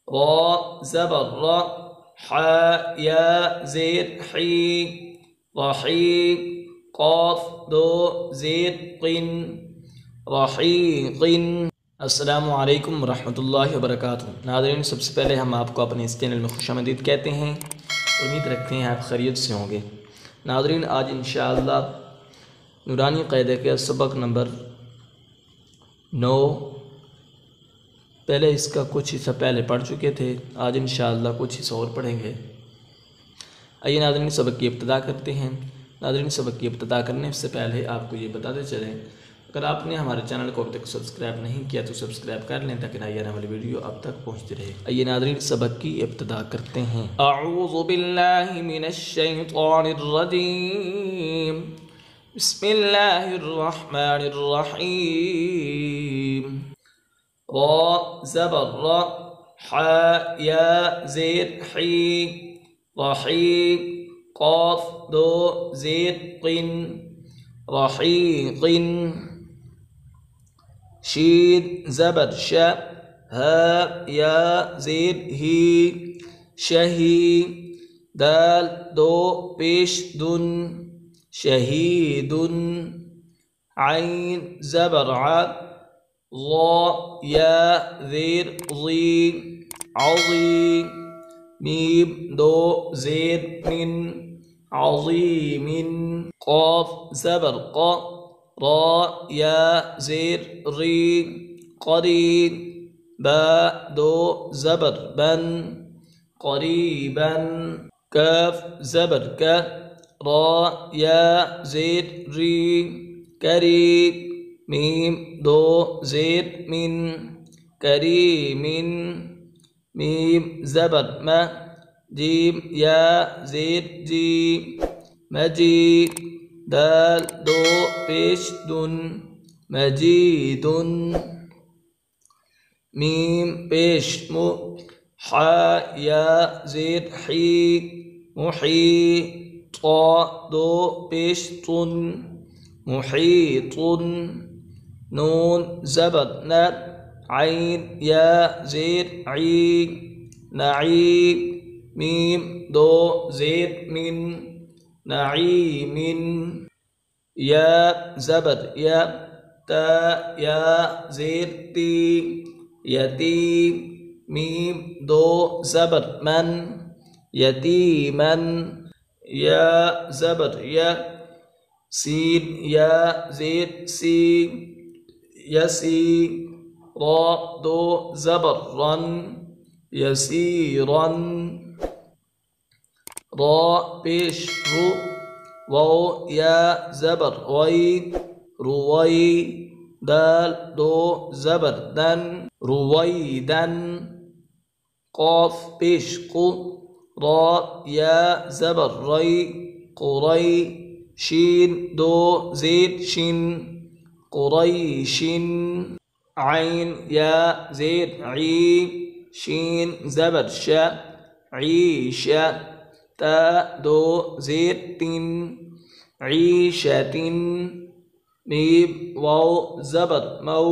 را ज़बर र, हा या ज़ेर ही, रही क़ाफ दो ज़ेर क़िन, रहीक़िन। अस्सलामु अलैकुम वरहमतुल्लाहि वबरकातुहू। नाज़रीन, सबसे पहले हम आपको अपने इस चैनल में खुशामदीद कहते हैं। उम्मीद रखते हैं आप खैरियत से होंगे। नाज़रीन, आज इंशाअल्लाह नूरानी क़ायदे के सबक नंबर 9, पहले इसका कुछ हिस्सा पहले पढ़ चुके थे। आज इंशाअल्लाह कुछ हिस्सा और पढ़ेंगे। आइए नाज़रीन, सबक की इब्तिदा करते हैं। नाज़रीन, सबक की इब्तिदा करने से पहले आपको ये बताते चलें, अगर आपने हमारे चैनल को अब तक सब्सक्राइब नहीं किया तो सब्सक्राइब कर लें ताकि नई आने वाली वीडियो अब तक पहुंचती रहे। आइए नाज़रीन, सबक की इब्तिदा करते हैं। अऊज़ु बिल्लाहि मिनश शैतानिर रजीम, बिस्मिल्लाहिर रहमानिर रहीम। रा ज़बर र, हा या ज़ेर ही, रही क़ाफ दो ज़ेर क़िन, रहीक़िन। शीन ज़बर श, हा या ज़ेर ही, शही दाल दो पेश दुन, शहीदुन। आइन ज़बर आ, ज़ा या ज़ेर ज़ी, अज़ीम। मीम दो ज़ेर मिन, अज़ीमिन। क़ाफ ज़बर क़, रा या ज़ेर री, क़रीब। बा दो ज़बर बन, क़रीबन। काफ ज़बर का, रा या ज़ेर री, करीब। मीम दो ज़ेर मिन, करीमिन। मीम ज़बर म, जीम या ज़ेर जी, मजीद। दाल दो पेश दुन, मजीदुन। मीम पेश मु, हा या ज़ेर ही, मुही। ता दो पेश तुन, मुहीतुन। नून ज़बर न, आइन या ज़ेर ई, नईम। मीम दो ज़ेर मिन, नईमिन। या ज़बर या, ता या ज़ेर ती, यतीम। मीम दो ज़बर मन, यतीमन। या ज़बर या, सीन या ज़ेर सी, यसी। रा दो ज़बर रन, यसीरन। रा पेश रु, वाओ या ज़बर वई, रुवई। दाल दो ज़बर दन, रुवईदन। क़ाफ पेश कु, रा या ज़बर रई, क़ुरई। शीन दो ज़ेर शिन, क़ुरैशिन। आइन या ज़ेर ई, शीन ज़बर श, ईश। ता दो ज़ेर तिन, ईशतिन। मीम वाओ ज़बर मऊ,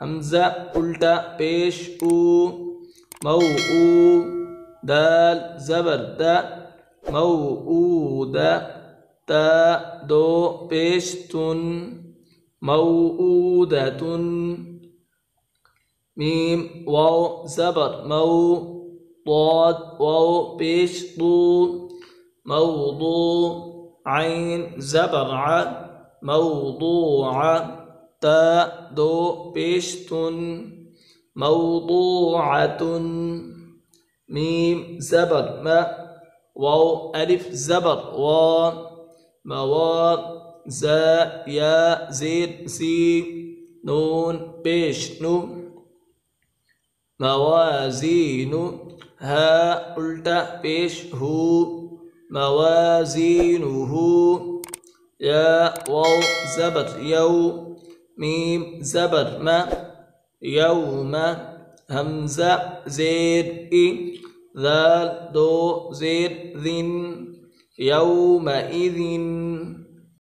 हमज़ा उल्टा पेश ऊ, मऊ ऊ। दाल ज़बर द, मऊ ऊ द। ता दो पेश तुन, मऊऊदतुन। मीम वाओ ज़बर मऊ, ज़ाद वाओ पेश दू, मऊदू। आइन ज़बर आ, मऊदूआ। ता दो पेश तुन, मऊदूअतुन। मीम ज़बर म, वाओ अलिफ ज़बर वा, मवा। ज़ा या ज़ेर सी, नून पेश नु, मवाज़ीनु। हा उल्टा पेश हु, मवाज़ीनुहु। या वाव ज़बर यौ, मीम ज़बर म, यौम। हमज़ा ज़ेर इ, ज़ाल दो ज़ेर ज़िन, यौमइज़िन।